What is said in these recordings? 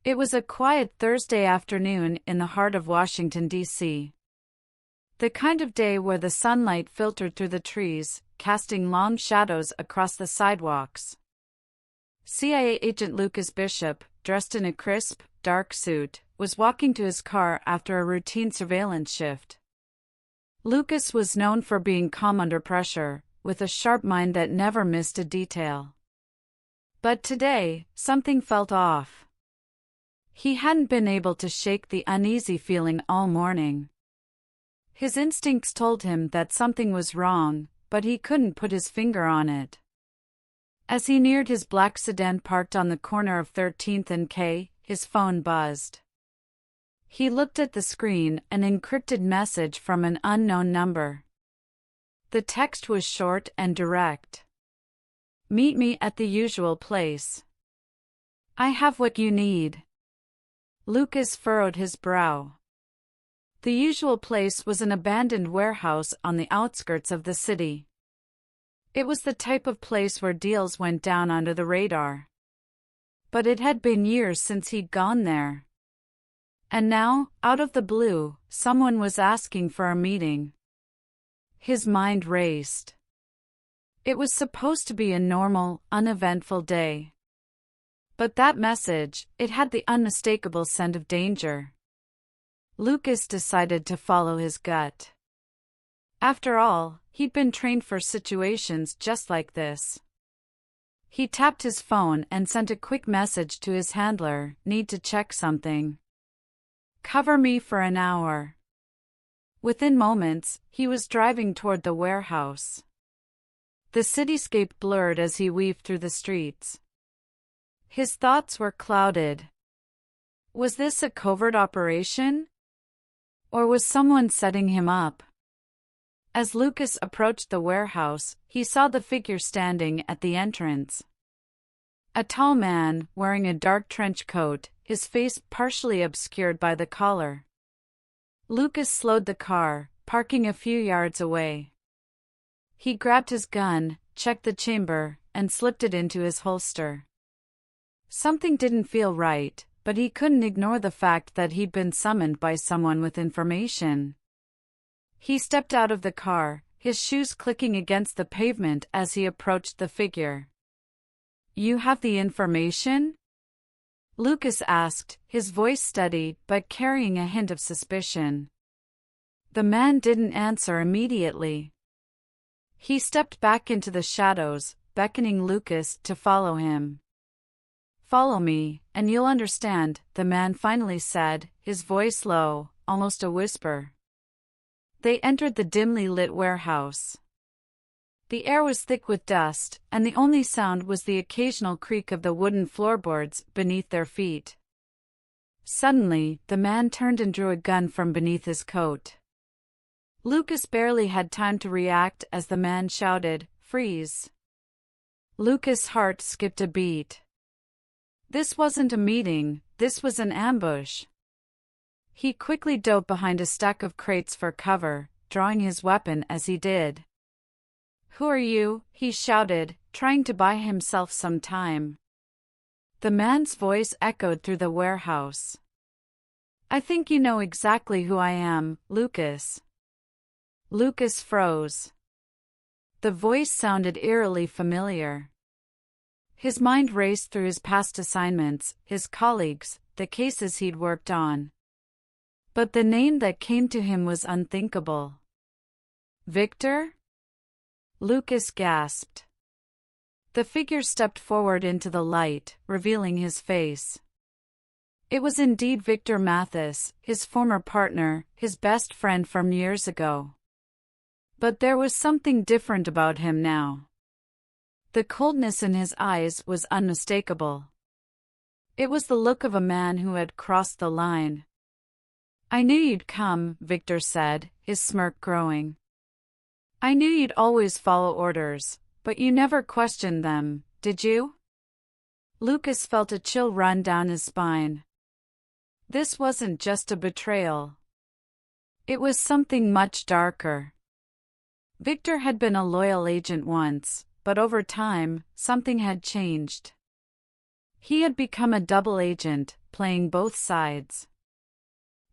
It was a quiet Thursday afternoon in the heart of Washington, D.C. The kind of day where the sunlight filtered through the trees, casting long shadows across the sidewalks. CIA agent Lucas Bishop, dressed in a crisp, dark suit, was walking to his car after a routine surveillance shift. Lucas was known for being calm under pressure, with a sharp mind that never missed a detail. But today, something felt off. He hadn't been able to shake the uneasy feeling all morning. His instincts told him that something was wrong, but he couldn't put his finger on it. As he neared his black sedan parked on the corner of 13th and K, his phone buzzed. He looked at the screen, an encrypted message from an unknown number. The text was short and direct. "Meet me at the usual place. I have what you need." Lucas furrowed his brow. The usual place was an abandoned warehouse on the outskirts of the city. It was the type of place where deals went down under the radar. But it had been years since he'd gone there. And now, out of the blue, someone was asking for a meeting. His mind raced. It was supposed to be a normal, uneventful day. But that message, it had the unmistakable scent of danger. Lucas decided to follow his gut. After all, he'd been trained for situations just like this. He tapped his phone and sent a quick message to his handler, "Need to check something. Cover me for an hour." Within moments, he was driving toward the warehouse. The cityscape blurred as he weaved through the streets. His thoughts were clouded. Was this a covert operation? Or was someone setting him up? As Lucas approached the warehouse, he saw the figure standing at the entrance. A tall man, wearing a dark trench coat, his face partially obscured by the collar. Lucas slowed the car, parking a few yards away. He grabbed his gun, checked the chamber, and slipped it into his holster. Something didn't feel right, but he couldn't ignore the fact that he'd been summoned by someone with information. He stepped out of the car, his shoes clicking against the pavement as he approached the figure. "You have the information?" Lucas asked, his voice steady but carrying a hint of suspicion. The man didn't answer immediately. He stepped back into the shadows, beckoning Lucas to follow him. "Follow me, and you'll understand," the man finally said, his voice low, almost a whisper. They entered the dimly lit warehouse. The air was thick with dust, and the only sound was the occasional creak of the wooden floorboards beneath their feet. Suddenly, the man turned and drew a gun from beneath his coat. Lucas barely had time to react as the man shouted, "Freeze!" Lucas' heart skipped a beat. This wasn't a meeting, this was an ambush. He quickly dove behind a stack of crates for cover, drawing his weapon as he did. "Who are you?" he shouted, trying to buy himself some time. The man's voice echoed through the warehouse. "I think you know exactly who I am, Lucas." Lucas froze. The voice sounded eerily familiar. His mind raced through his past assignments, his colleagues, the cases he'd worked on. But the name that came to him was unthinkable. "Victor?" Lucas gasped. The figure stepped forward into the light, revealing his face. It was indeed Victor Mathis, his former partner, his best friend from years ago. But there was something different about him now. The coldness in his eyes was unmistakable. It was the look of a man who had crossed the line. "I knew you'd come," Victor said, his smirk growing. "I knew you'd always follow orders, but you never questioned them, did you?" Lucas felt a chill run down his spine. This wasn't just a betrayal. It was something much darker. Victor had been a loyal agent once, but over time, something had changed. He had become a double agent, playing both sides.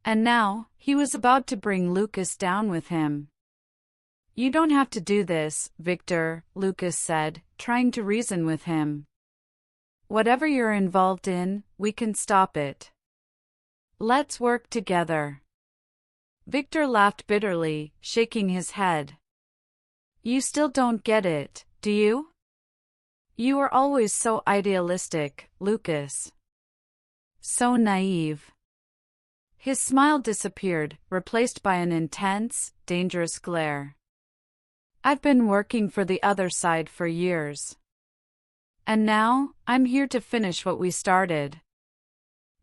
And now, he was about to bring Lucas down with him. "You don't have to do this, Victor," Lucas said, trying to reason with him. "Whatever you're involved in, we can stop it. Let's work together." Victor laughed bitterly, shaking his head. "You still don't get it, do you? You were always so idealistic, Lucas. So naive." His smile disappeared, replaced by an intense, dangerous glare. "I've been working for the other side for years. And now, I'm here to finish what we started."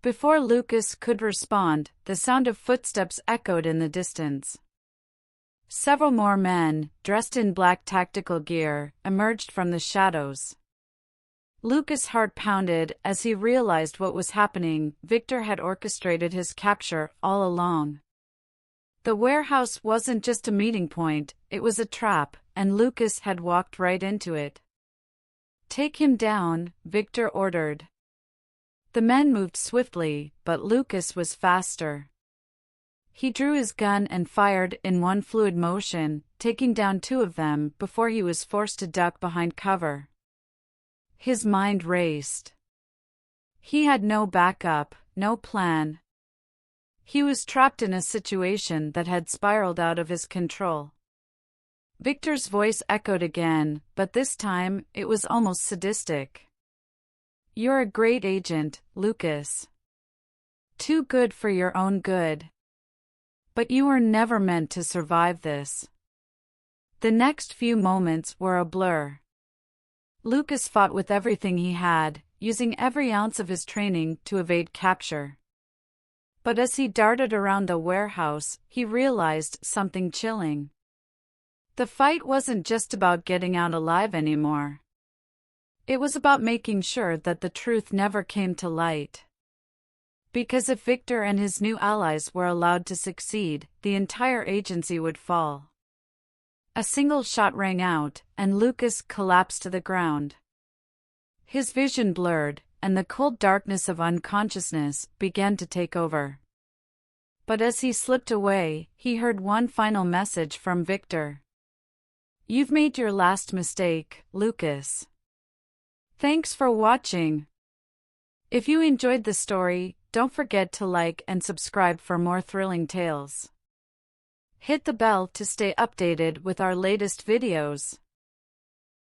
Before Lucas could respond, the sound of footsteps echoed in the distance. Several more men, dressed in black tactical gear, emerged from the shadows. Lucas' heart pounded as he realized what was happening. Victor had orchestrated his capture all along. The warehouse wasn't just a meeting point, it was a trap, and Lucas had walked right into it. "Take him down," Victor ordered. The men moved swiftly, but Lucas was faster. He drew his gun and fired in one fluid motion, taking down two of them before he was forced to duck behind cover. His mind raced. He had no backup, no plan. He was trapped in a situation that had spiraled out of his control. Victor's voice echoed again, but this time it was almost sadistic. "You're a great agent, Lucas. Too good for your own good. But you were never meant to survive this." The next few moments were a blur. Lucas fought with everything he had, using every ounce of his training to evade capture. But as he darted around the warehouse, he realized something chilling. The fight wasn't just about getting out alive anymore. It was about making sure that the truth never came to light. Because if Victor and his new allies were allowed to succeed, the entire agency would fall. A single shot rang out, and Lucas collapsed to the ground. His vision blurred, and the cold darkness of unconsciousness began to take over. But as he slipped away, he heard one final message from Victor. "You've made your last mistake, Lucas. Thanks for watching. If you enjoyed the story, don't forget to like and subscribe for more thrilling tales. Hit the bell to stay updated with our latest videos.